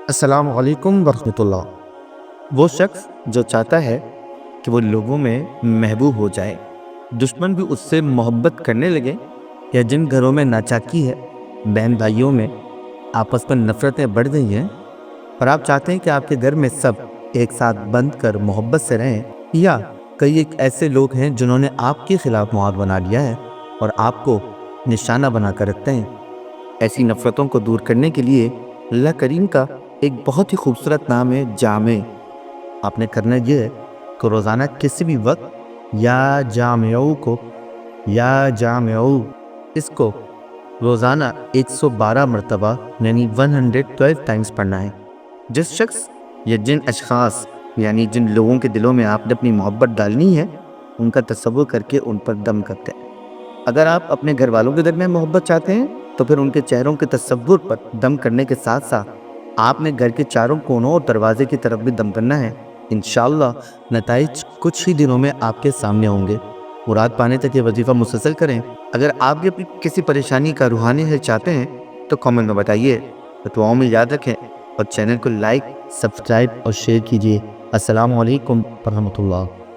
السلام علیکم ورحمۃ اللہ۔ وہ شخص جو چاہتا ہے کہ وہ لوگوں میں محبوب ہو جائے، دشمن بھی اس سے محبت کرنے لگے، یا جن گھروں میں ناچاکی ہے، بہن بھائیوں میں آپس پر نفرتیں بڑھ گئی ہیں، اور آپ چاہتے ہیں کہ آپ کے گھر میں سب ایک ساتھ بند کر محبت سے رہیں، یا کئی ایک ایسے لوگ ہیں جنہوں نے آپ کے خلاف معاہد بنا لیا ہے اور آپ کو نشانہ بنا کر رکھتے ہیں، ایسی نفرتوں کو دور کرنے کے لیے اللہ کریم کا ایک بہت ہی خوبصورت نام ہے جامع۔ آپ نے کرنا یہ ہے کہ روزانہ کسی بھی وقت یا جامعو اس کو روزانہ 112 مرتبہ یعنی 112 ٹائمز پڑھنا ہے۔ جس شخص یا جن اشخاص یعنی جن لوگوں کے دلوں میں آپ نے اپنی محبت ڈالنی ہے، ان کا تصور کر کے ان پر دم کرتے ہیں۔ اگر آپ اپنے گھر والوں کے درمیان محبت چاہتے ہیں تو پھر ان کے چہروں کے تصور پر دم کرنے کے ساتھ ساتھ آپ نے گھر کے چاروں کونوں اور دروازے کی طرف بھی دم کرنا ہے۔ انشاءاللہ نتائج کچھ ہی دنوں میں آپ کے سامنے ہوں گے۔ مراد پانے تک یہ وظیفہ مسلسل کریں۔ اگر آپ بھی اپنی کسی پریشانی کا روحانی حل چاہتے ہیں تو کامنٹ میں بتائیے۔ دعاؤں میں یاد رکھیں اور چینل کو لائک، سبسکرائب اور شیئر کیجیے۔ السلام علیکم ورحمۃ اللہ۔